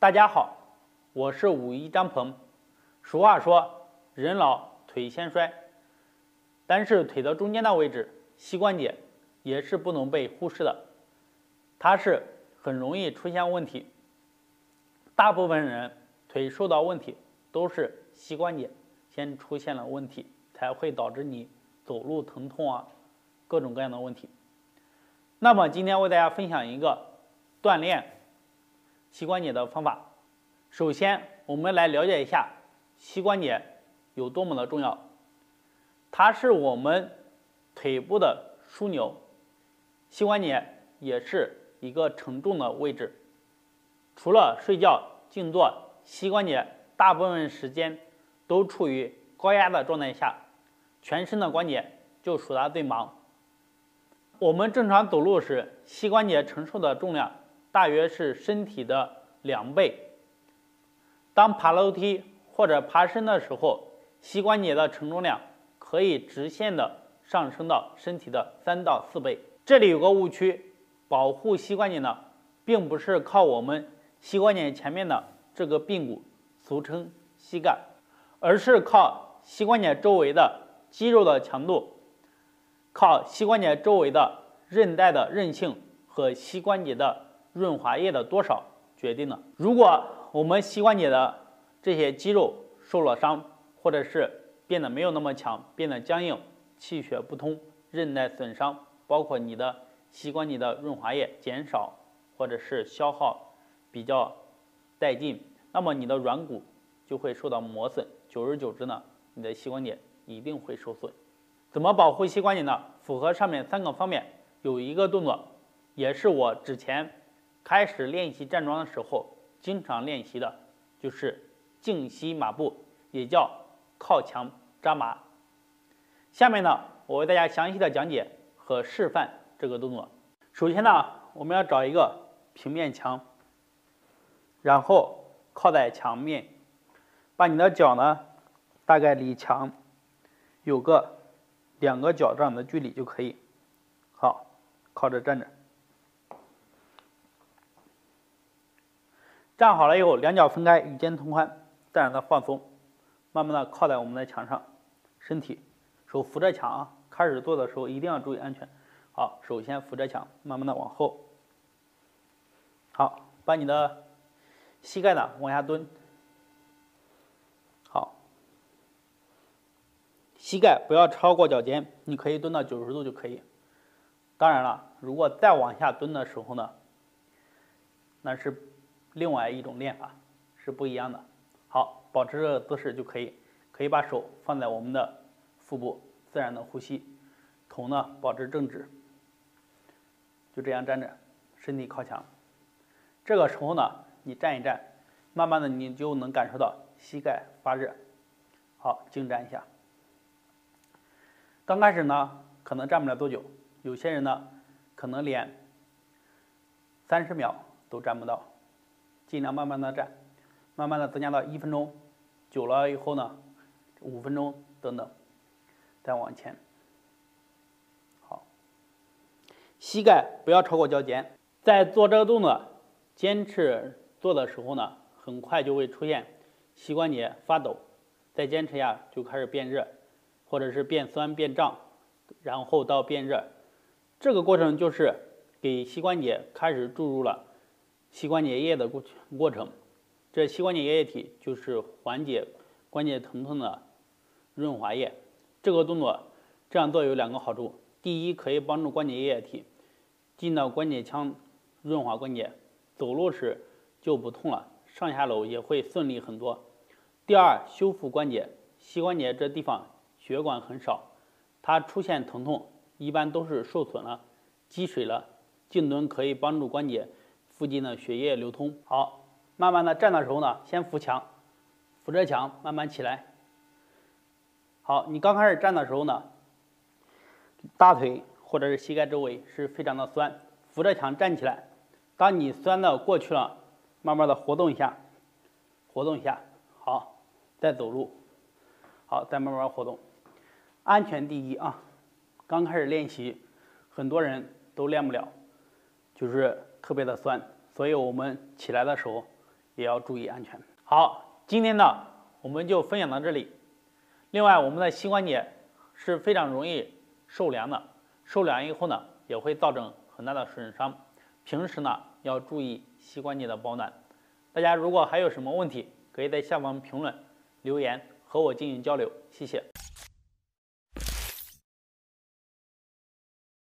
大家好，我是51张鹏。俗话说，人老腿先衰，但是腿的中间的位置，膝关节也是不能被忽视的，它是很容易出现问题。大部分人腿受到问题都是膝关节先出现了问题，才会导致你走路疼痛啊，各种各样的问题。那么今天为大家分享一个锻炼膝关节的方法。首先，我们来了解一下膝关节有多么的重要。它是我们腿部的枢纽，膝关节也是一个承重的位置。除了睡觉、静坐，膝关节大部分时间都处于高压的状态下，全身的关节就属它最忙。我们正常走路时，膝关节承受的重量大约是身体的2倍。当爬楼梯或者爬升的时候，膝关节的承重量可以直线的上升到身体的3到4倍。这里有个误区，保护膝关节呢，并不是靠我们膝关节前面的这个髌骨，俗称膝盖，而是靠膝关节周围的肌肉的强度，靠膝关节周围的韧带的韧性和膝关节的润滑液的多少决定的。如果我们膝关节的这些肌肉受了伤，或者是变得没有那么强，变得僵硬，气血不通，韧带损伤，包括你的膝关节的润滑液减少，或者是消耗比较殆尽，那么你的软骨就会受到磨损，久而久之呢，你的膝关节一定会受损。怎么保护膝关节呢？符合上面3个方面，有一个动作，也是我之前开始练习站桩的时候经常练习的，就是颈膝马步，也叫靠墙扎马。下面呢，我为大家详细的讲解和示范这个动作。首先呢，我们要找一个平面墙，然后靠在墙面，把你的脚呢大概离墙有个2个脚掌的距离就可以。好，靠着站着。站好了以后，两脚分开，与肩同宽，自然的放松，慢慢的靠在我们的墙上，身体手扶着墙啊。开始做的时候一定要注意安全。好，首先扶着墙，慢慢的往后。好，把你的膝盖呢往下蹲。好，膝盖不要超过脚尖，你可以蹲到90度就可以。当然了，如果再往下蹲的时候呢，那是另外一种练法，是不一样的。好，保持这个姿势就可以，可以把手放在我们的腹部，自然的呼吸，头呢保持正直，就这样站着，身体靠墙。这个时候呢，你站一站，慢慢的你就能感受到膝盖发热。好，静站一下。刚开始呢，可能站不了多久，有些人呢，可能连30秒都站不到。尽量慢慢的站，慢慢的增加到1分钟，久了以后呢，5分钟等等，再往前。好，膝盖不要超过脚尖。在做这个动作坚持做的时候呢，很快就会出现膝关节发抖，再坚持下就开始变热，或者是变酸变胀，然后到变热。这个过程就是给膝关节开始注入了膝关节液的过程。这膝关节液体就是缓解关节疼痛的润滑液。这个动作这样做有2个好处：第一，可以帮助关节液体进到关节腔，润滑关节，走路时就不痛了，上下楼也会顺利很多；第二，修复关节。膝关节这地方血管很少，它出现疼痛一般都是受损了、积水了。静蹲可以帮助关节附近的血液流通。好，慢慢的站的时候呢，先扶墙，扶着墙慢慢起来。好，你刚开始站的时候呢，大腿或者是膝盖周围是非常的酸，扶着墙站起来。当你酸的过去了，慢慢的活动一下，活动一下。好，再走路。好，再慢慢活动。安全第一啊！刚开始练习，很多人都练不了，就是特别的酸，所以我们起来的时候也要注意安全。好，今天呢我们就分享到这里。另外，我们的膝关节是非常容易受凉的，受凉以后呢也会造成很大的损伤。平时呢要注意膝关节的保暖。大家如果还有什么问题，可以在下方评论留言和我进行交流，谢谢。